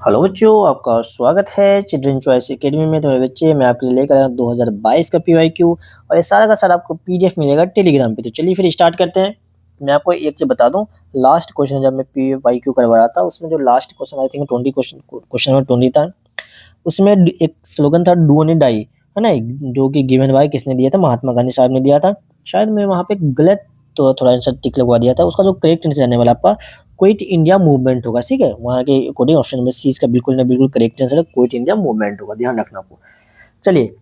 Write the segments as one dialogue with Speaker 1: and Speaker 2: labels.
Speaker 1: Hello बच्चों, आपका स्वागत है चिल्ड्रन चॉइस एकेडमी में। तो मेरे बच्चे, मैं आपके लिए लेकर आया हूँ 2022 का पीवाईक्यू और ये सारा का सारा आपको पीडीएफ मिलेगा टेलीग्राम पे। तो चलिए फिर स्टार्ट करते हैं। मैं आपको एक चीज बता दूं, लास्ट क्वेश्चन जब मैं पीवाईक्यू करवा रहा था उसमें जो last question I think 20 question number 20 था। उसमें एक स्लोगन था डू एंड डाई, है ना, जो कि गिवन बाय किसने दिया था, महात्मा गांधी साहब ने दिया था। शायद मैं वहाँ पे गलत तो थोड़ा सा टिक लगवा दिया था। उसका जो करेक्ट आंसर आने वाला आपका क्विट इंडिया मूवमेंट होगा। ठीक है, वहाँ के अकॉर्डिंग ऑप्शन नंबर सी इसका बिल्कुल ना बिल्कुल करेक्ट आंसर है, क्विट इंडिया मूवमेंट होगा, ध्यान रखना आपको। चलिए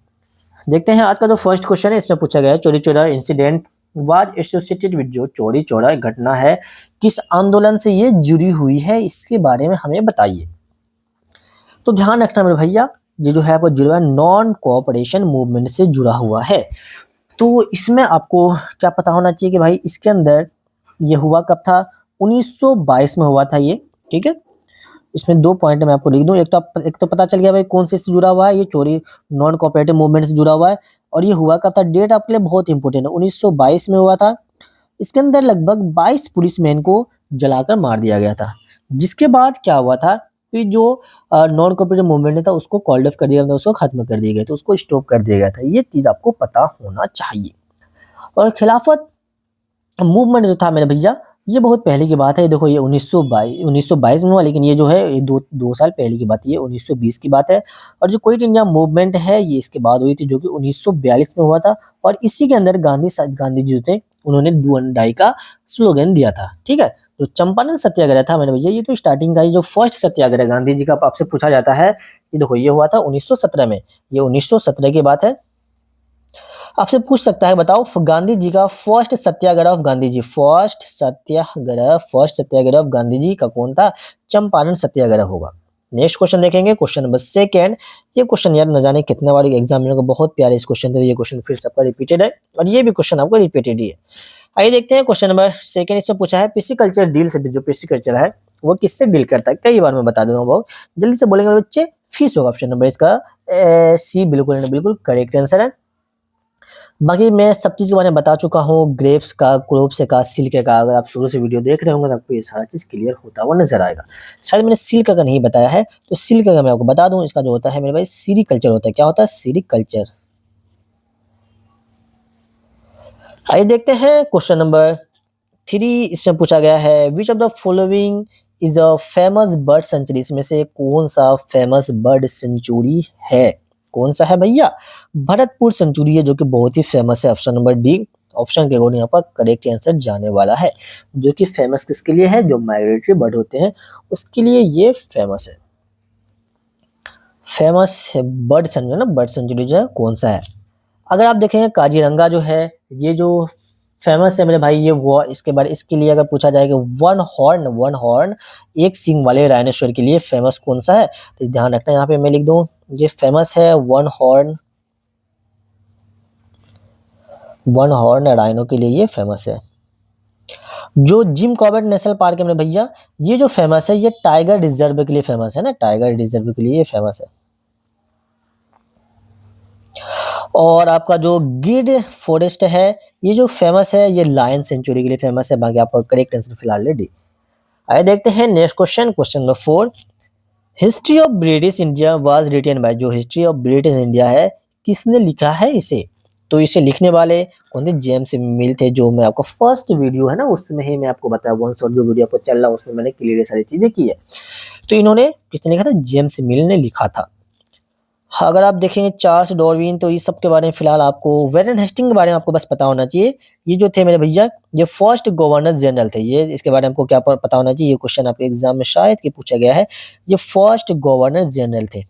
Speaker 1: देखते हैं आज का जो फर्स्ट क्वेश्चन है। इसमें पूछा गया है Chauri Chaura incident was associated with, जो चौरी चौरा घटना है किस आंदोलन से ये जुड़ी हुई है, इसके बारे में हमें बताइए। तो ध्यान रखना मेरे भैया, ये जो है आपको जुड़ा हुआ नॉन कोऑपरेशन मूवमेंट से जुड़ा हुआ है। तो इसमें आपको क्या पता होना चाहिए कि भाई इसके अंदर ये हुआ कब था, 1922 में हुआ था ये। ठीक है, इसमें दो पॉइंट मैं आपको लिख दूं। एक तो पता चल गया भाई कौन से जुड़ा हुआ है, ये चोरी नॉन कोऑपरेटिव मूवमेंट से जुड़ा हुआ है। और ये हुआ कब था, डेट आपके लिए बहुत इंपॉर्टेंट है, 1922 में हुआ था। इसके अंदर लगभग 22 पुलिसमैन को जलाकर मार दिया गया था। जिसके बाद क्या हुआ था कि जो नॉन कोऑपरेटिव मूवमेंट था उसको कॉल्ड ऑफ कर दिया गया, उसको खत्म कर दिया गया, तो उसको स्टॉप कर दिया गया था। ये चीज आपको पता होना चाहिए। और खिलाफत मूवमेंट जो था मेरे भैया, ये बहुत पहले की बात है। देखो ये 1922 में हुआ, लेकिन ये जो है ये दो साल पहले की बात है, ये 1920 की बात है। और जो क्विट इंडिया मूवमेंट है ये इसके बाद हुई थी, जो कि 1942 में हुआ था। और इसी के अंदर गांधी जी जो थे उन्होंने डू एंड डाई का स्लोगन दिया था। ठीक है, जो चंपारण सत्याग्रह था मेरे भैया, ये तो स्टार्टिंग का ही जो फर्स्ट सत्याग्रह गांधी जी का आपसे पूछा जाता है, ये देखो ये हुआ था 1917 में। ये 1917 की बात है। आपसे पूछ सकता है बताओ गांधी जी का first satyagraha of Gandhi ji, first satyagraha of Gandhi ji का कौन था, चंपारण सत्याग्रह होगा। नेक्स्ट क्वेश्चन देखेंगे, क्वेश्चन नंबर सेकंड। ये क्वेश्चन यार न जाने कितने बार एग्जामिनर को बहुत प्यारे इस क्वेश्चन थे, ये क्वेश्चन फिर सबका रिपीटेड है और ये भी क्वेश्चन आपको रिपीटेड ही है। आइए देखते हैं क्वेश्चन नंबर सेकंड। इसमें पूछा है पिसिकल्चर डील से, जो पिसिकल्चर है वो किससे डील करता है, कई बार मैं बता दूंगा, बहुत जल्दी से बोलेंगे बच्चे। फिश होगा ऑप्शन नंबर इसका सी, बिल्कुल बिल्कुल करेक्ट आंसर है। बाकी मैं सब चीज के बारे में बता चुका हूँ, ग्रेप्स का, क्रोप्स का, सिल्क का। अगर आप शुरू से वीडियो देख रहे होंगे तो आपको ये सारा चीज क्लियर होता हुआ नजर आएगा। शायद मैंने सिल्क का नहीं बताया है, तो सिल्क का मैं आपको बता दूं। इसका जो होता है मेरे भाई सीरीकल्चर होता है। क्या होता है, सीरीकल्चर। आइए देखते हैं क्वेश्चन नंबर 3। इसमें पूछा गया है which of the following is a famous bird sanctuary, इसमें से कौन सा फेमस बर्ड सेंचुरी है, कौन सा है भैया, भरतपुर सेंचुरी है, जो कि बहुत ही फेमस है। ऑप्शन नंबर डी, ऑप्शन के अकॉर्डिंग यहाँ पर करेक्ट आंसर जाने वाला है। जो कि फेमस किसके लिए है, जो माइग्रेटरी बर्ड होते हैं उसके लिए ये फेमस है। फेमस बर्ड सेंचुरी ना, बर्ड सेंचुरी जो है कौन सा है। अगर आप देखेंगे काजीरंगा जो है, ये जो फेमस है मेरे भाई, ये वो इसके बारे, इसके लिए अगर पूछा जाए कि वन हॉर्न एक सींग वाले डायनासोर के लिए फेमस कौन सा है, तो ध्यान रखना यहाँ पे मैं लिख दूं, ये फेमस है वन हॉर्न राइनो के लिए ये फेमस है। जो जिम कॉर्बेट नेशनल पार्क है मेरे भैया, ये जो फेमस है ये टाइगर रिजर्व के लिए फेमस है ना, टाइगर रिजर्व के लिए ये फेमस है। और आपका जो गिर फॉरेस्ट है ये जो फेमस है ये लायन सेंचुरी के लिए फेमस है। बाकी आपका करेक्ट आंसर फिलहाल रेडी। आइए देखते हैं next question, question number 4। History of British India was written by, जो हिस्ट्री ऑफ ब्रिटिश इंडिया है किसने लिखा है इसे, तो इसे लिखने वाले कौन थे, जेम्स मिल थे। जो मैं आपका फर्स्ट वीडियो है ना उसमें ही मैं आपको बताया, वन शॉट जो वीडियो आपको चल रहा है उसमें मैंने क्लियर सारी चीजें की है। तो इन्होंने किसने लिखा था, जेम्स मिल ने लिखा था। अगर आप देखेंगे चार्ल्स डार्विन, तो इस सब के बारे में फिलहाल आपको, वेरन हेस्टिंग के बारे में आपको बस पता होना चाहिए। ये जो थे मेरे भैया ये फर्स्ट गवर्नर जनरल थे, ये इसके बारे में आपको क्या पता होना चाहिए, ये क्वेश्चन आपके एग्जाम में शायद कि पूछा गया है। ये फर्स्ट गवर्नर जनरल थे,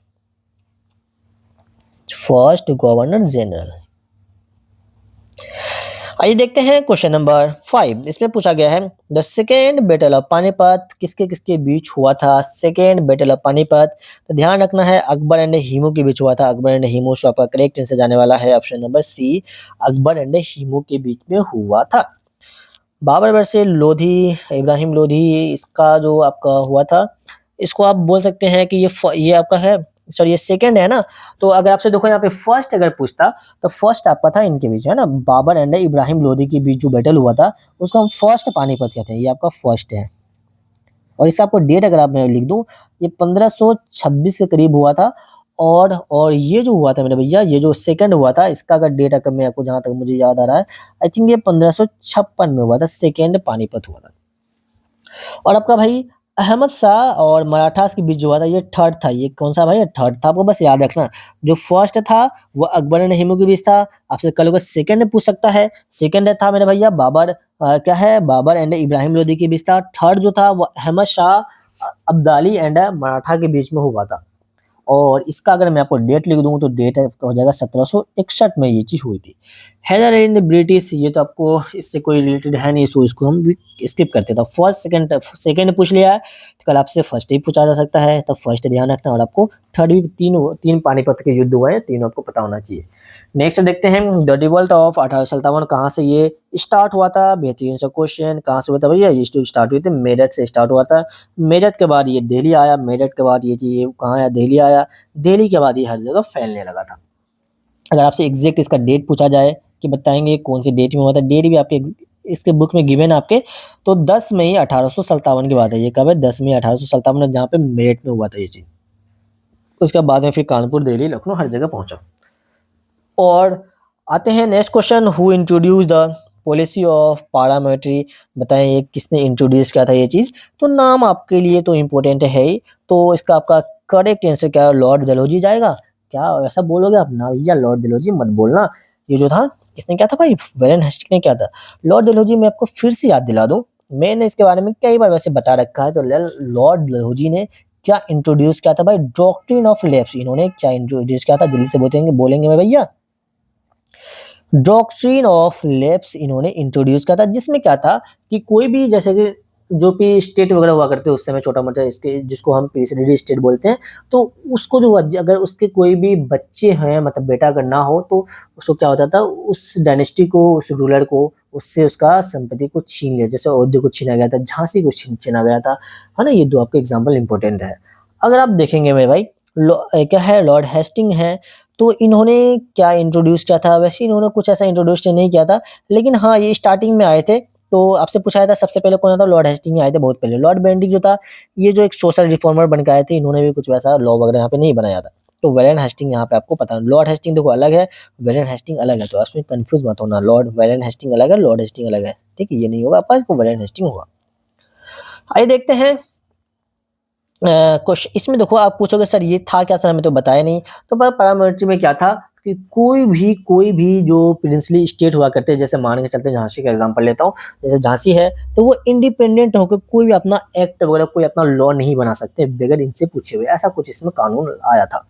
Speaker 1: फर्स्ट गवर्नर जनरल। आइए देखते हैं क्वेश्चन नंबर 5। इसमें पूछा गया है the second battle of Panipat किसके किसके बीच हुआ था, सेकेंड बैटल ऑफ पानीपत। तो ध्यान रखना है अकबर एंड हिमू के बीच हुआ था, अकबर एंड हिमू। सो आपका करेक्ट आंसर जाने वाला है option number C, Akbar and Hemu के बीच में हुआ था। बाबर वर्सेस लोधी, इब्राहिम लोधी, इसका जो आपका हुआ था, इसको आप बोल सकते हैं कि ये आपका है, सॉरी ये सेकंड है ना। तो अगर आपसे देखो यहाँ पे फर्स्ट अगर पूछता तो फर्स्ट आपका था इनके बीच, है ना, बाबर एंड इब्राहिम लोधी के बीच जो बैटल हुआ था उसको हम फर्स्ट पानीपत कहते हैं, ये आपका फर्स्ट है। और इसका आपको डेट अगर आप मैं लिख दूँ, ये 1526 के करीब हुआ था। और ये जो हुआ था मेरे भैया, ये जो सेकंड हुआ था, इसका अगर डेट अगर मैं आपको जहाँ तक मुझे याद आ रहा है, आई थिंक ये 1556 में हुआ था, सेकंड पानीपत हुआ था। और आपका भाई अहमद शाह और मराठास के बीच जो हुआ था, ये थर्ड था। ये कौन-सा भाई? थर्ड था, आपको बस याद रखना। जो फर्स्ट था, वो अकबर एंड हुमायूँ के बीच था। आपसे कल को सेकंड पूछ सकता है। सेकंड था मेरे भैया बाबर क्या है? बाबर एंड इब्राहिम लोदी के बीच था। थर्ड जो था, वो अहमद शाह अब्दाली एंड मराठा के बीच में हुआ था। और इसका अगर मैं आपको डेट लिख दूँ, तो डेट हो जाएगा 1761 में ये चीज़ हुई थी। हैदर एंड ब्रिटिश, ये तो आपको इससे कोई रिलेटेड है नहीं, सो इसको हम भी स्किप करते हैं। तो फर्स्ट सेकंड पूछ लिया है, तो कल आपसे फर्स्ट ही पूछा जा सकता है, तो फर्स्ट ध्यान रखना। और आपको थर्ड भी, तीन पानीपत के युद्ध हुए हैं, तीनों आपको पता होना चाहिए। नेक्स्ट देखते हैं, द रिवॉल्ट ऑफ 1857 कहाँ से ये स्टार्ट हुआ था? बेहतरीन सा क्वेश्चन। कहाँ से हुआ था भैया? ये स्टार्ट हुई थी मेरठ से स्टार्ट हुआ था। मेरठ के बाद ये दिल्ली आया, मेरठ के बाद ये चीज़ कहाँ आया? दिल्ली आया। दिल्ली के बाद ये हर जगह फैलने लगा था। अगर आपसे एग्जैक्ट इसका डेट पूछा जाए कि बताएँगे कौन सी डेट में हुआ था? डेट भी आपके इसके बुक में गिवन है आपके, तो 10 मई 1857 की बात है। ये कब है? 10 मई 1857 में, जहाँ पे मेरठ में हुआ था ये चीज़। उसके बाद में फिर कानपुर, दिल्ली, लखनऊ हर जगह पहुँचा। और आते हैं next question, who introduce the policy of paramilitary? बताएं ये किसने इंट्रोड्यूस किया था ये चीज़? तो नाम आपके लिए तो इम्पोर्टेंट है ही, तो इसका आपका करेक्ट आंसर क्या है? लॉर्ड डलहौजी जाएगा। क्या ऐसा बोलोगे आप? ना भैया, लॉर्ड डलहौजी मत बोलना। ये जो था, किसने किया था भाई? वैरेन हेस्टिंग्स ने किया था। लॉर्ड डलहौजी मैं आपको फिर से याद दिला दूं, मैंने इसके बारे में कई बार वैसे बता रखा है। तो लॉर्ड डलहौजी ने क्या इंट्रोड्यूस किया था भाई? Doctrine of lapse. इन्होंने क्या इंट्रोड्यूस किया था? जल्दी से बोलेंगे मैं भैया। डॉक्ट्रिन ऑफ लैप्स इन्होंने इंट्रोड्यूस किया था, जिसमें क्या था कि कोई भी, जैसे कि जो भी स्टेट वगैरह हुआ करते हैं उस समय, छोटा-मोटा इसके जिसको हम प्रेसिडेंट स्टेट बोलते हैं, तो उसको जो अगर उसके कोई भी बच्चे हैं, मतलब बेटा अगर ना हो, तो उसको क्या होता था, उस डायनेस्टी को, उस रूलर को, उससे उसका संपत्ति को छीन लिया। जैसे अयोध्या को छीना गया था, झांसी को छीना गया था, है ना? ये 2 आपके एग्ज़ाम्पल इम्पोर्टेंट है। अगर आप देखेंगे मेरे भाई, क्या है, लॉर्ड हेस्टिंग है, तो इन्होंने क्या इंट्रोड्यूस किया था? वैसे इन्होंने कुछ ऐसा इंट्रोड्यूस नहीं किया था, लेकिन हाँ, ये स्टार्टिंग में आए थे। तो आपसे पूछा था सबसे पहले कौन आया था? लॉर्ड हेस्टिंग ही आए थे बहुत पहले। लॉर्ड बेंटिक जो था, ये जो एक सोशल रिफॉर्मर बन के आए थे, इन्होंने भी कुछ वैसा लॉ वगैरह यहाँ पे नहीं बनाया था। तो वैरेन हेस्टिंग यहाँ पे आपको पता है। लॉर्ड हेस्टिंग देखो अलग है, वैरेन हेस्टिंग अलग है, तो इसमें कन्फ्यूज़ मत होना। लॉर्ड वैरेन हेस्टिंग अलग है, लॉर्ड हेस्टिंग अलग है, ठीक है? ये नहीं होगा आपका, इसको वैरेन हेस्टिंग होगा। आइए देखते हैं इसमें देखो, आप पूछोगे सर ये था क्या? सर हमें तो बताया नहीं। तो पैरामिलिट्री में क्या था कि कोई भी जो प्रिंसली स्टेट हुआ करते हैं, जैसे मान के चलते हैं झांसी का एग्जांपल लेता हूँ, जैसे झांसी है, तो वो इंडिपेंडेंट होकर कोई भी अपना एक्ट वगैरह, कोई अपना लॉ नहीं बना सकते बगैर इनसे पूछे हुए। ऐसा कुछ इसमें कानून आया था।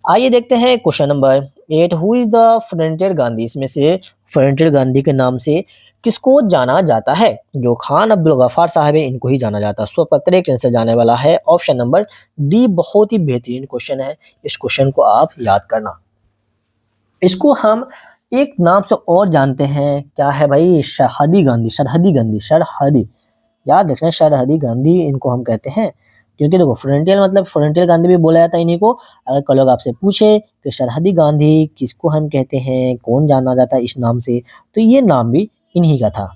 Speaker 1: आइए देखते हैं question number 8, who is the frontier Gandhi? इसमें से फ्रंटियर गांधी के नाम से किसको जाना जाता है? जो खान अब्दुल गफ्फार साहब है, इनको ही जाना जाता है। सो आपका करेक्ट आंसर जाने वाला है ऑप्शन नंबर डी। बहुत ही बेहतरीन क्वेश्चन है, इस क्वेश्चन को आप याद करना। इसको हम एक नाम से और जानते हैं, क्या है भाई? सरहदी गांधी, सरहदी गांधी, सरहदी। याद रखना, सरहदी गांधी इनको हम कहते हैं। क्योंकि देखो, फ्रंटियर मतलब फ्रंटियर गांधी भी बोला जाता है इन्हीं को। अगर कल लोग आपसे पूछे कि सरहदी गांधी किसको हम कहते हैं, कौन जाना जाता है इस नाम से, तो ये नाम भी इन्हीं का था।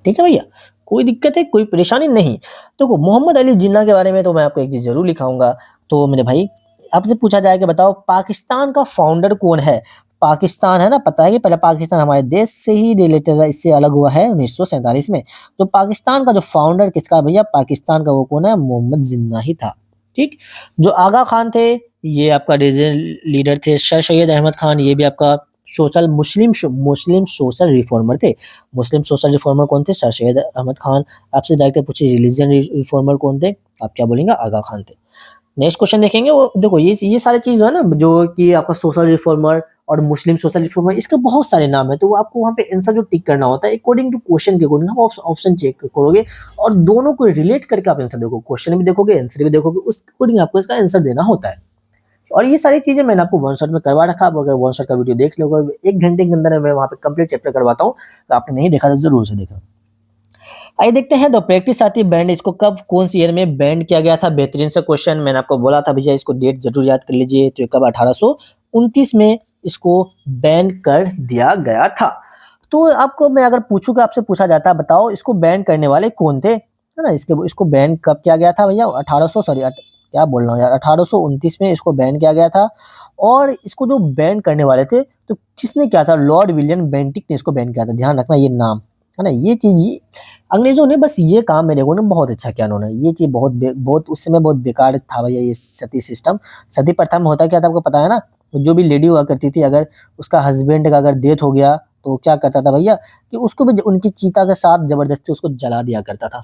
Speaker 1: ठीक है भैया, कोई दिक्कत है, कोई परेशानी नहीं। देखो, मोहम्मद अली जिन्ना के बारे में तो मैं आपको एक चीज़ ज़रूर लिखाऊँगा। तो मेरे भाई, आपसे पूछा जाए कि बताओ पाकिस्तान का फाउंडर कौन है? पाकिस्तान है ना, पता है कि पहले पाकिस्तान हमारे देश से ही रिलेटेड है, इससे अलग हुआ है 1947 में। तो पाकिस्तान का जो फाउंडर किसका है भैया? पाकिस्तान का वो कौन है? मोहम्मद जिन्ना ही था। ठीक? जो आगा खान थे, ये आपका रीजनल लीडर थे। सर सैयद अहमद खान, ये भी आपका मुस्लिम सोशल रिफॉर्मर थे। मुस्लिम सोशल रिफॉर्मर कौन थे? सर सैयद अहमद खान। आपसे डायरेक्ट पूछे रिलीजन रिफॉर्मर कौन थे? आप क्या बोलेंगे? आगा खान थे। नेक्स्ट क्वेश्चन देखेंगे, वो देखो ये सारी चीज़ है ना, जो कि आपका सोशल रिफॉर्मर और मुस्लिम सोशल रिफॉर्मर, इसके बहुत सारे नाम है। तो वो आपको वहाँ पे आंसर जो टिक करना होता है, अकॉर्डिंग टू क्वेश्चन के अकॉर्डिंग आप ऑप्शन चेक करोगे और दोनों को रिलेट करके आप आंसर देखो। क्वेश्चन भी देखोगे, आंसर भी देखोगे, उसके अकॉर्डिंग आपको इसका आंसर देना होता है। और ये सारी चीज़ें मैंने आपको वन शॉट में करवा रखा है। आप अगर वन शॉट का वीडियो देख लोगे, 1 घंटे के अंदर मैं वहाँ पे कंप्लीट चैप्टर करवाता हूँ। तो आपने नहीं देखा तो ज़रूर से देखना। आइए देखते हैं, द प्रैक्टिस साथी बैंड, इसको कब, कौन सी ईयर में बैंड किया गया था? बेहतरीन सा क्वेश्चन, मैंने आपको बोला था भैया इसको डेट ज़रूर याद कर लीजिए। तो ये कब? 1829 में इसको बैन कर दिया गया था। तो आपको मैं अगर पूछूँ कि आपसे पूछा जाता है बताओ इसको बैन करने वाले कौन थे? है ना। इसको बैन कब किया गया था भैया? 1800 सॉरी क्या बोल रहा हूँ यार, 1829 में इसको बैन किया गया था। और इसको जो बैन करने वाले थे तो किसने किया था? लॉर्ड विलियम बेंटिक ने इसको बैन किया था। ध्यान रखना ये नाम, है ना। ये चीज अंग्रेजों ने बस ये काम मेरे को ना बहुत अच्छा किया उन्होंने। ये चीज बहुत उस समय बहुत बेकार था भैया ये सती सिस्टम। सती प्रथा में होता क्या था आपको पता है ना? तो जो भी लेडी हुआ करती थी, अगर उसका हस्बैंड का अगर डेथ हो गया तो क्या करता था भैया कि उसको भी उनकी चीता के साथ जबरदस्ती उसको जला दिया करता था।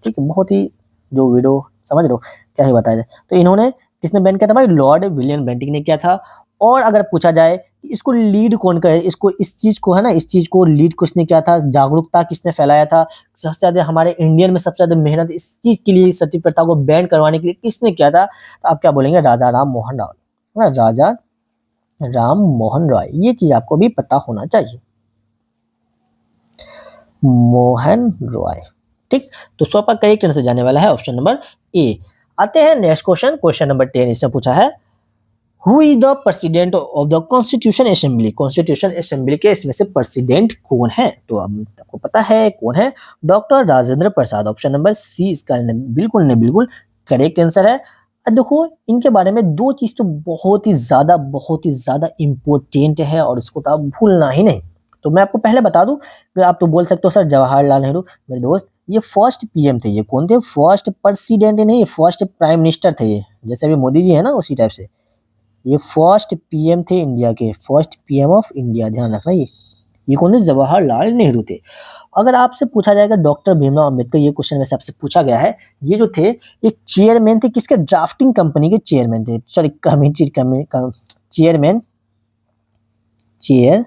Speaker 1: ठीक है, बहुत ही जो विडो, समझ रहे हो क्या ही बताया जाए। तो इन्होंने किसने बैन किया था भाई? लॉर्ड विलियम बेंटिक ने किया था। और अगर पूछा जाए कि इसको लीड कौन करे, इसको इस चीज को, है ना, इस चीज को लीड किसने किया था, जागरूकता किसने फैलाया था, सबसे ज्यादा हमारे इंडियन में सबसे ज्यादा मेहनत इस चीज के लिए, सती प्रथा को बैन करवाने के लिए किसने किया था? तो आप क्या बोलेंगे? राजा राम मोहन राय, है ना, राजा राम मोहन रॉय। ये चीज आपको भी पता होना चाहिए, मोहन रॉय। ठीक, तो सौ का करेक्ट आंसर जाने वाला है ऑप्शन नंबर ए। आते हैं नेक्स्ट क्वेश्चन, क्वेश्चन नंबर 10। इसमें पूछा है who is the president of the constitution assembly? Constitution assembly के इसमें से प्रेसिडेंट कौन है? तो अब आपको पता है कौन है? Doctor Rajendra Prasad. Option number सी इसका बिल्कुल करेक्ट आंसर है। अब देखो इनके बारे में दो चीज तो बहुत ही ज्यादा इंपॉर्टेंट है और इसको तो आप भूलना ही नहीं। तो मैं आपको पहले बता दूं कि आप तो बोल सकते हो सर जवाहरलाल नेहरू। मेरे दोस्त ये फर्स्ट पीएम थे। ये कौन थे? फर्स्ट प्रेसिडेंट नहीं, फर्स्ट प्राइम मिनिस्टर थे ये। जैसे अभी मोदी जी है ना, उसी टाइप से ये फर्स्ट पीएम थे इंडिया के, फर्स्ट पीएम ऑफ इंडिया। ध्यान रखना ये कौन थे? जवाहरलाल नेहरू थे। अगर आपसे पूछा जाएगा डॉक्टर भीमराव अंबेडकर, ये क्वेश्चन में से आपसे पूछा गया है, ये जो थे ये चेयरमैन थे किसके? ड्राफ्टिंग कंपनी के चेयरमैन थे। सॉरी चेयरमैन, चेयर,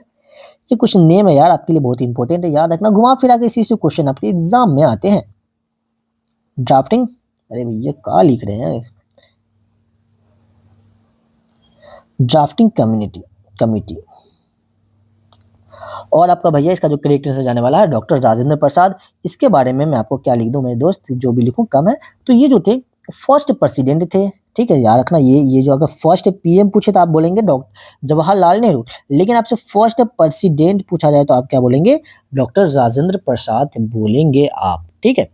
Speaker 1: ये कुछ नेम है यार आपके लिए बहुत इंपॉर्टेंट है, याद रखना। घुमा फिरा के इसी से क्वेश्चन आपके एग्जाम में आते हैं। ड्राफ्टिंग, अरे भैया क्या लिख रहे हैं? Drafting committee. और आपका भैया इसका जो करेक्ट आंसर जाने वाला है डॉक्टर राजेंद्र प्रसाद। इसके बारे में मैं आपको क्या लिख दूं मेरे दोस्त, जो भी लिखूं कम है। तो ये जो थे फर्स्ट प्रेसिडेंट थे। ठीक है, याद रखना ये जो अगर फर्स्ट पीएम पूछे तो आप बोलेंगे डॉक्टर जवाहरलाल नेहरू, लेकिन आपसे फर्स्ट प्रेसिडेंट पूछा जाए तो आप क्या बोलेंगे? डॉक्टर राजेंद्र प्रसाद बोलेंगे आप। ठीक है,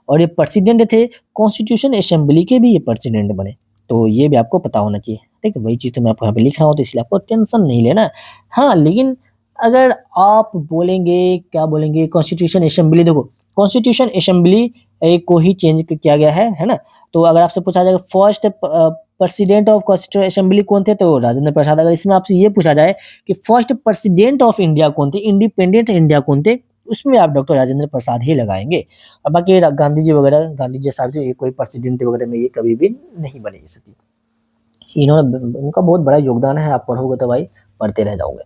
Speaker 1: और ये प्रेसिडेंट थे कॉन्स्टिट्यूशन असेंबली के भी, ये प्रेसिडेंट बने। तो ये भी आपको पता होना चाहिए। ठीक है, वही चीज तो मैं आपको यहाँ पे लिख रहा हूँ, तो इसलिए आपको टेंशन नहीं लेना है। हाँ, लेकिन अगर आप बोलेंगे, क्या बोलेंगे? कॉन्स्टिट्यूशन असेंबली, देखो कॉन्स्टिट्यूशन असेंबली को ही चेंज किया गया है ना। तो अगर आपसे पूछा जाएगा first president of constitution assembly कौन थे, तो राजेंद्र प्रसाद। अगर इसमें आपसे ये पूछा जाए कि फर्स्ट प्रेसिडेंट ऑफ इंडिया कौन थे, इंडिपेंडेंट इंडिया कौन थे, उसमें आप डॉक्टर राजेंद्र प्रसाद ही लगाएंगे। अब बाकी गांधी जी वगैरह, गांधी जी साहब ये कोई प्रेसिडेंट वगैरह में ये कभी भी नहीं बने ये सती। इन्होंने, उनका बहुत बड़ा योगदान है, आप पढ़ोगे तो भाई पढ़ते रह जाओगे।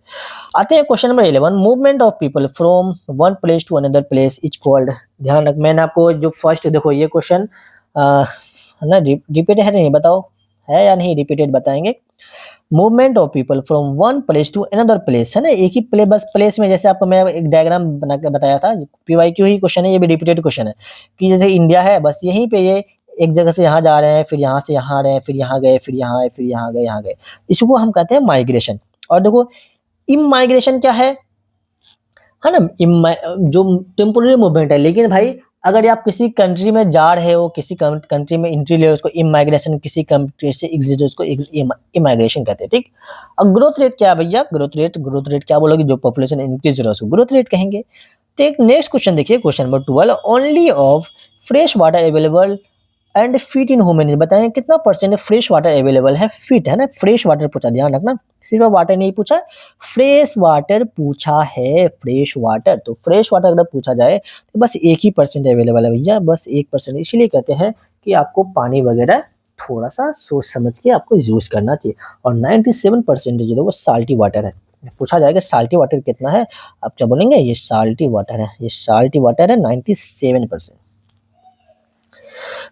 Speaker 1: आते हैं question number 11। Movement of people from one place to another place is called. ध्यान रख, मैंने आपको जो फर्स्ट, देखो ये क्वेश्चन है ना, रिपीटेड है नहीं, बताओ है या नहीं? रिपीटेड बताएंगे। Movement of people from one place to another place, है ना, एक ही प्लेस, बस प्लेस में। जैसे आपको मैं एक डायग्राम बना के बताया था, पीवाईक्यू ही क्वेश्चन है, ये भी रिपीटेड क्वेश्चन है कि जैसे इंडिया है, बस यहीं पे ये एक जगह से यहाँ जा रहे हैं, फिर यहाँ से यहाँ आ रहे हैं, फिर यहाँ गए, फिर यहाँ आए, फिर यहाँ गए, यहाँ गए। इसको हम कहते हैं माइग्रेशन। और देखो इमाइग्रेशन क्या है ना, जो टेम्पोररी मूवमेंट है। लेकिन भाई अगर आप किसी कंट्री में जा रहे हो, किसी कंट्री में एंट्री ले, उसको इमाइग्रेशन, किसी कंट्री से एग्जिट, उसको इमाइग्रेशन कहते हैं। ठीक, अब ग्रोथ रेट क्या है भैया? ग्रोथ रेट क्या बोलोगे? जो पॉपुलेशन इंक्रीज हो रहा है उसको ग्रोथ रेट कहेंगे। तो एक नेक्स्ट क्वेश्चन देखिए, question number 12। Only of fresh water available and fit in human, बताएं कितना परसेंट फ्रेश वाटर अवेलेबल है, फिट, है ना। फ्रेश वाटर पूछा, ध्यान रखना, सिर्फ वाटर नहीं पूछा, फ्रेश वाटर पूछा है, फ्रेश वाटर। तो फ्रेश वाटर अगर पूछा जाए तो बस 1% अवेलेबल है भैया, बस 1%। इसीलिए कहते हैं कि आपको पानी वगैरह थोड़ा सा सोच समझ के आपको यूज करना चाहिए। और 97% जो है वो साल्टी वाटर है। पूछा जाएगा साल्टी वाटर कितना है, आप क्या बोलेंगे? ये साल्टी वाटर है, ये साल्टी वाटर है 97%।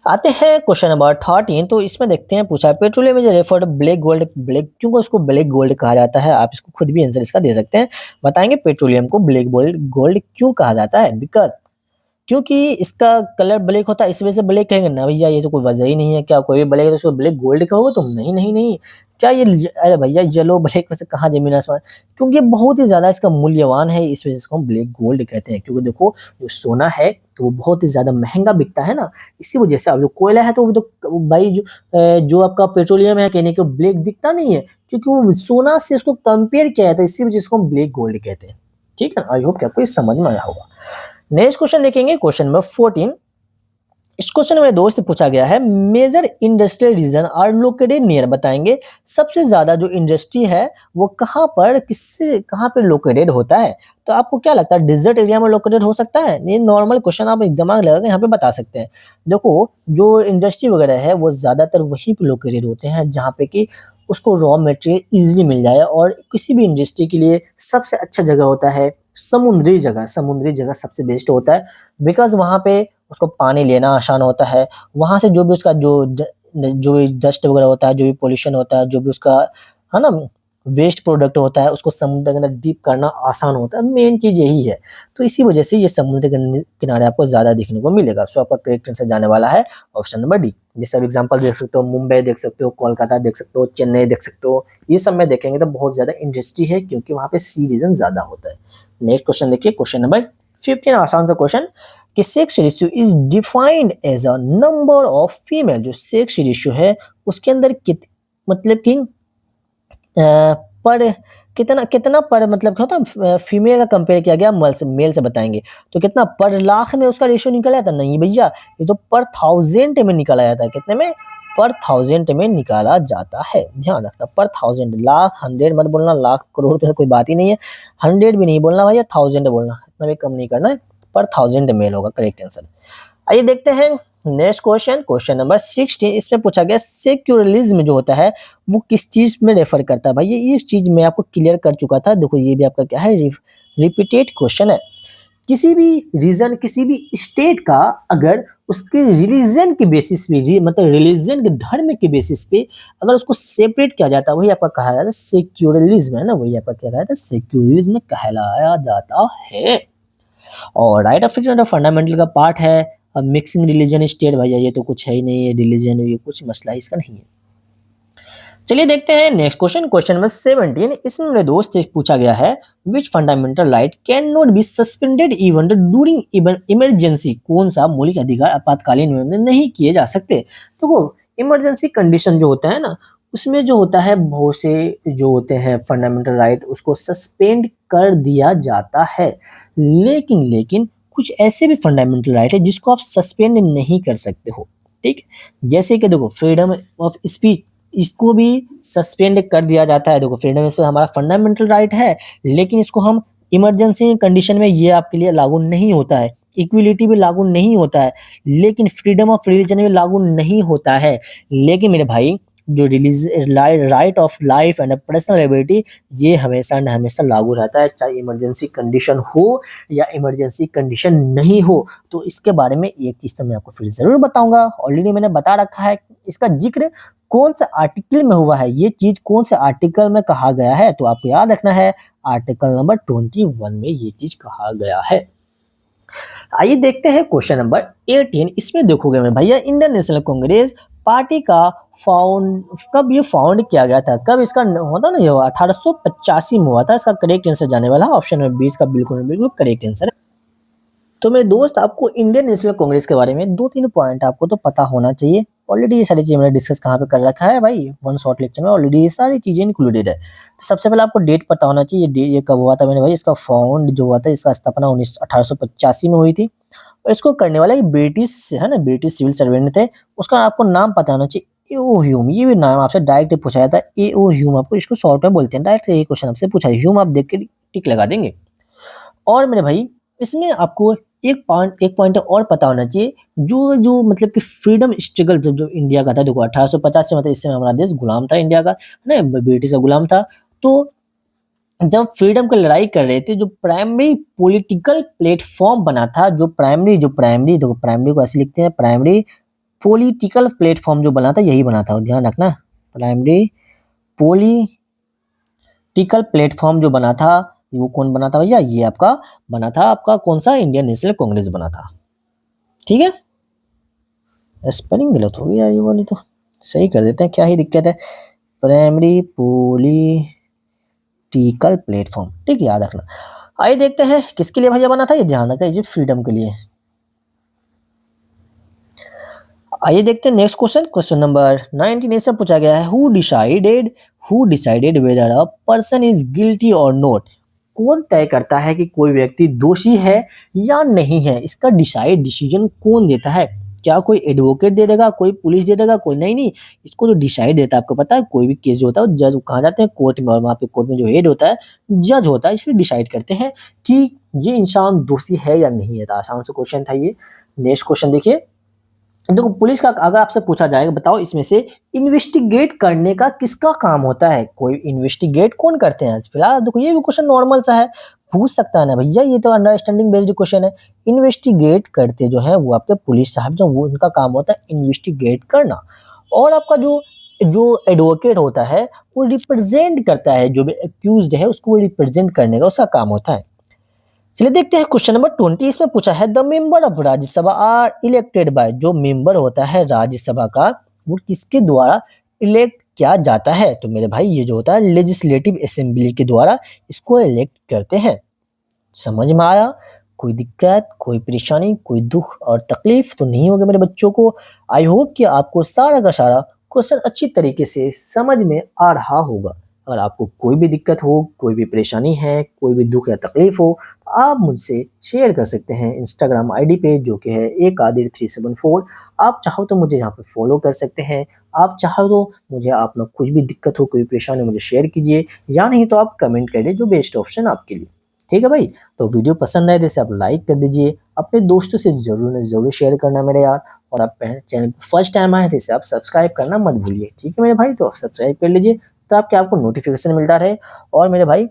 Speaker 1: आते हैं क्वेश्चन नंबर 13। तो इसमें देखते हैं, पूछा petroleum is referred black gold, black क्यों उसको ब्लैक गोल्ड कहा जाता है? आप इसको खुद भी आंसर इसका दे सकते हैं। बताएंगे पेट्रोलियम को ब्लैक गोल्ड क्यों कहा जाता है? बिकॉज क्योंकि इसका कलर ब्लैक होता है, इस वजह से ब्लैक कहेंगे ना भैया, ये तो कोई वजह ही नहीं है। क्या कोई ब्लैक है तो उसको ब्लैक गोल्ड कहोगे तुम? नहीं नहीं नहीं। क्या ये, अरे भैया येलो ब्लैक में से कहाँ जमीन आसमान, क्योंकि ये बहुत ही ज्यादा इसका मूल्यवान है, इस वजह से इसको हम ब्लैक गोल्ड कहते हैं। क्योंकि देखो जो सोना है तो वो बहुत ही ज़्यादा महँगा बिकता है ना, इसी वजह से अब जो कोयला है तो वो तो भाई जो आपका पेट्रोलियम है कहने को ब्लैक दिखता नहीं है, क्योंकि वो सोना से उसको कंपेयर किया जाता है, इसी वजह से उसको हम ब्लैक गोल्ड कहते हैं। ठीक है? आई होप कि आपको ये समझ में आया होगा। नेक्स्ट क्वेश्चन देखेंगे, क्वेश्चन नंबर 14। इस क्वेश्चन में मेरे दोस्त से पूछा गया है, major industrial region are located near, बताएंगे सबसे ज्यादा जो इंडस्ट्री है वो कहाँ पे लोकेटेड होता है। तो आपको क्या लगता है, डिजर्ट एरिया में लोकेटेड हो सकता है? ये नॉर्मल क्वेश्चन आप दिमाग लगा के यहाँ पे बता सकते हैं। देखो, जो इंडस्ट्री वगैरह है वो ज्यादातर वहीं पे लोकेटेड होते हैं जहाँ पे कि उसको रॉ मटेरियल इजीली मिल जाए, और किसी भी इंडस्ट्री के लिए सबसे अच्छा जगह होता है समुद्री जगह सबसे बेस्ट होता है, बिकॉज वहाँ पे उसको पानी लेना आसान होता है। वहाँ से जो भी उसका जो भी डस्ट वगैरह होता है, जो भी पॉल्यूशन होता है, जो भी उसका है ना वेस्ट प्रोडक्ट होता है, उसको समुद्र के अंदर डीप करना आसान होता है। मेन चीज़ यही है। तो इसी वजह से ये समुद्र के किनारे आपको ज़्यादा देखने को मिलेगा। सो आपका करेक्ट आंसर जाने वाला है ऑप्शन नंबर डी। जैसे आप एग्जांपल देख सकते हो, मुंबई देख सकते हो, कोलकाता देख सकते हो, चेन्नई देख सकते हो। ये सब में देखेंगे तो बहुत ज़्यादा इंडस्ट्री है, क्योंकि वहाँ पे सी रीजन ज़्यादा होता है। नेक्स्ट क्वेश्चन देखिए, क्वेश्चन नंबर 15, आसान सा क्वेश्चन कि sex ratio is defined as a number of female. जो सेक्स रेशियो है उसके अंदर मतलब कि पर कितना कितना पर मतलब क्या होता है, फीमेल का कंपेयर किया गया मेल से बताएंगे। तो कितना पर लाख में उसका रेशियो निकल आया था? नहीं भैया, ये तो पर थाउजेंड में निकला जाता है। कितने में? पर थाउजेंड में निकाला जाता है। ध्यान रखना, पर थाउजेंड, लाख 100 मत बोलना, लाख करोड़ तो कोई बात ही नहीं है। 100 भी नहीं बोलना भैया, थाउजेंड बोलना, इतना भी कम नहीं करना है। पर थाउजेंड मेल होगा करेक्ट आंसर। आइए देखते हैं नेक्स्ट क्वेश्चन, क्वेश्चन नंबर 16। इसमें पूछा गया सेक्युलरिज्म जो होता है वो किस चीज में रेफर करता है। भाई ये चीज मैं आपको क्लियर कर चुका था। देखो ये भी आपका क्या है, रिपीटेड क्वेश्चन है। किसी भी रीजन, किसी भी स्टेट का अगर उसके रिलीजन के बेसिस पे, मतलब रिलीजन के धर्म के बेसिस पे अगर उसको सेपरेट किया जाता है, वही आपका कहा जाता है सेक्युलरिज्म, है ना, वही आपका क्या कहलाता है, सेक्युलरिज्म कहलाया जाता है। और राइट ऑफ फ्रीडम फंडामेंटल का पार्ट है। अब मिक्सिंग रिलीजन स्टेट, भैया ये तो कुछ है ही नहीं है, रिलीजन ये कुछ मसला इसका नहीं है। चलिए देखते हैं नेक्स्ट क्वेश्चन, क्वेश्चन नंबर 17। इसमें मेरे दोस्त से पूछा गया है, which fundamental right can not be suspended even during emergency. कौन सा मौलिक अधिकार आपातकालीन में नहीं किए जा सकते। तो वो इमरजेंसी कंडीशन जो होता है ना, उसमें जो होता है बहुत से जो होते हैं फंडामेंटल राइट उसको सस्पेंड कर दिया जाता है। लेकिन कुछ ऐसे भी फंडामेंटल राइट है जिसको आप सस्पेंड नहीं कर सकते हो। ठीक, जैसे कि देखो फ्रीडम ऑफ स्पीच, इसको भी सस्पेंड कर दिया जाता है। देखो फ्रीडम ऑफ स्पीच हमारा फंडामेंटल राइट है, लेकिन इसको हम इमरजेंसी कंडीशन में ये आपके लिए लागू नहीं होता है। इक्विलिटी भी लागू नहीं होता है, लेकिन फ्रीडम ऑफ रिलीजन भी लागू नहीं होता है। लेकिन मेरे भाई जो right of life and personal liberty, ये हमेशा न हमेशा लागू रहता है, चाहे इमरजेंसी कंडीशन हो या इमरजेंसी कंडीशन नहीं हो। तो इसके बारे में एक चीज तो मैं आपको फिर जरूर बताऊंगा, ऑलरेडी मैंने बता रखा है। इसका जिक्र कौन सा आर्टिकल में हुआ है, ये चीज कौन से आर्टिकल में कहा गया है, तो आपको याद रखना है आर्टिकल नंबर 21 में ये चीज कहा गया है। आइए देखते हैं क्वेश्चन नंबर 18। इसमें देखोगे मैं भैया, इंडियन नेशनल कांग्रेस पार्टी का कब ये फाउंड किया गया था, कब इसका होता ना, ये 1885 में हुआ था। इसका करेक्ट आंसर जाने वाला है ऑप्शन नंबर 20 का बिल्कुल करेक्ट आंसर है। तो मेरे दोस्त, आपको इंडियन नेशनल कांग्रेस के बारे में 2-3 पॉइंट आपको तो पता होना चाहिए। ऑलरेडी ये सारी चीजें मैंने डिस्कस कहाँ पे कर रखा है भाई, वन शॉर्ट लेक्चर में ऑलरेडी ये सारी चीजें इंक्लूडेड है। तो सबसे पहले आपको डेट पता होना चाहिए, ये कब हुआ था मैंने भाई। इसका फाउंड जो हुआ था, इसका स्थापना 1885 में हुई थी। और इसको करने वाला एक ब्रिटिश है ना, ब्रिटिश सिविल सर्वेंट थे। उसका आपको नाम पता होना चाहिए, एओ ह्यूम। ये भी नाम आपसे डायरेक्ट पूछा जाता है, एओ ह्यूम। आपको इसको शॉर्ट में बोलते हैं, डायरेक्ट ये क्वेश्चन आपसे पूछा है, ह्यूम आप देख के टिक लगा देंगे। और मेरे भाई इसमें आपको एक पॉइंट और पता होना चाहिए, जो मतलब कि फ्रीडम स्ट्रगल जो इंडिया का था। देखो 1850 से, मतलब इससे हमारा देश गुलाम था, इंडिया का ना, ब्रिटिश का गुलाम था। तो जब फ्रीडम की लड़ाई कर रहे थे, जो प्राइमरी पॉलिटिकल प्लेटफॉर्म बना था, जो प्राइमरी देखो प्राइमरी को ऐसे लिखते हैं, प्राइमरी पॉलिटिकल प्लेटफॉर्म जो बना था, यही बना था, ध्यान रखना। प्राइमरी पॉलिटिकल प्लेटफॉर्म जो बना था, वो कौन बना था भैया, ये आपका बना था, आपका कौन सा, इंडियन नेशनल कांग्रेस बना था। ठीक है, स्पेलिंग गलत हो गया ये वाली, तो सही कर देते हैं, क्या ही दिक्कत है। प्राइमरी पॉलिटिकल प्लेटफॉर्म, ठीक है, याद रखना। आइए देखते हैं किसके लिए भैया बना था, ये ध्यान रखना, ये फ्रीडम के लिए। आइए देखते हैं नेक्स्ट क्वेश्चन। क्वेश्चन नंबर 19 इसमें पूछा गया है who decided weather a person is guilty और नॉट। कौन तय करता है कि कोई व्यक्ति दोषी है या नहीं है? इसका डिसीजन कौन देता है? क्या कोई एडवोकेट दे देगा, कोई पुलिस दे देगा, कोई नहीं। इसको जो डिसाइड देता है, आपको पता है कोई भी केस जो होता है जज कहाँ जाते हैं, कोर्ट में, और वहाँ पे कोर्ट में जो हेड होता है जज होता है, इसलिए डिसाइड करते हैं कि ये इंसान दोषी है या नहीं है। तो आसान सा क्वेश्चन था ये। नेक्स्ट क्वेश्चन देखिए। देखो पुलिस का अगर आपसे पूछा जाएगा बताओ इसमें से इन्वेस्टिगेट करने का किसका काम होता है? कोई इन्वेस्टिगेट कौन करते हैं? फिलहाल देखो ये भी क्वेश्चन नॉर्मल सा है, पूछ सकता है ना भैया, ये तो अंडरस्टैंडिंग बेस्ड क्वेश्चन है। इन्वेस्टिगेट करते जो है वो आपके पुलिस साहब, जो वो उनका काम होता है इन्वेस्टिगेट करना। और आपका जो जो एडवोकेट होता है वो रिप्रेजेंट करता है, जो भी एक्यूज्ड है उसको रिप्रेजेंट करने का उसका काम होता है। चलिए देखते हैं क्वेश्चन नंबर 20। इसमें पूछा है the member of Rajya Sabha are elected by. जो मेंबर होता है राज्यसभा का वो किसके द्वारा इलेक्ट किया जाता है? तो मेरे भाई ये जो होता है लेजिस्लेटिव असेंबली के द्वारा इसको इलेक्ट करते हैं। समझ में आया? कोई दिक्कत, कोई परेशानी, कोई दुख और तकलीफ तो नहीं होगी मेरे बच्चों को। आई होप कि आपको सारा का सारा क्वेश्चन अच्छी तरीके से समझ में आ रहा होगा। अगर आपको कोई भी दिक्कत हो, कोई भी परेशानी है, कोई भी दुख या तकलीफ हो, आप मुझसे शेयर कर सकते हैं इंस्टाग्राम आईडी पे, जो कि है ekadir374। आप चाहो तो मुझे यहाँ पे फॉलो कर सकते हैं। आप चाहो तो मुझे आप में कुछ भी दिक्कत हो, कोई परेशानी मुझे शेयर कीजिए, या नहीं तो आप कमेंट करिए, जो बेस्ट ऑप्शन आपके लिए। ठीक है भाई? तो वीडियो पसंद आए जैसे आप लाइक कर दीजिए, अपने दोस्तों से ज़रूर शेयर करना मेरे यार। और आप चैनल पर फर्स्ट टाइम आए जैसे आप सब्सक्राइब करना मत भूलिए। ठीक है मेरे भाई? तो आप सब्सक्राइब कर लीजिए ताकि आपको नोटिफिकेशन मिलता रहे। और मेरे भाई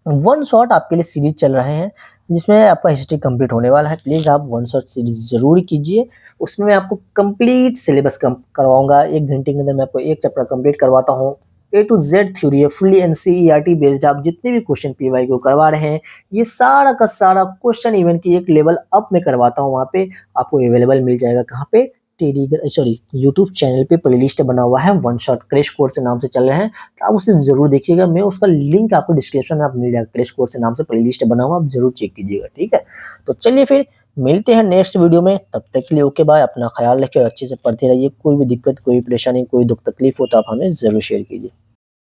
Speaker 1: वन शॉट आपके लिए सीरीज चल रहे हैं जिसमें आपका हिस्ट्री कंप्लीट होने वाला है। प्लीज़ आप वन शॉट सीरीज ज़रूर कीजिए। उसमें मैं आपको कंप्लीट सिलेबस करवाऊंगा। 1 घंटे के अंदर मैं आपको एक चैप्टर कंप्लीट करवाता हूँ। ए टू जेड थ्योरी है, फुल्ली एनसीईआरटी बेस्ड। आप जितने भी क्वेश्चन पीवाई को करवा रहे हैं, ये सारा का सारा क्वेश्चन इवन की एक लेवल अप में करवाता हूँ। वहाँ पे आपको अवेलेबल मिल जाएगा। कहाँ पे? यूट्यूब चैनल पे प्लेलिस्ट बना हुआ है, वन शॉट क्रैश कोर्स से नाम से चल रहे हैं। तो आप उसे ज़रूर देखिएगा। मैं उसका लिंक आपको डिस्क्रिप्शन में आप मिल जाएगा। क्रैश कोर्स से नाम से प्लेलिस्ट बना हुआ, आप ज़रूर चेक कीजिएगा। ठीक है? तो चलिए फिर मिलते हैं नेक्स्ट वीडियो में। तब तक के लिए ओके बाय। अपना ख्याल रखिए और अच्छे से पढ़ते रहिए। कोई भी दिक्कत, कोई परेशानी, कोई दुख तकलीफ हो तो आप हमें ज़रूर शेयर कीजिए।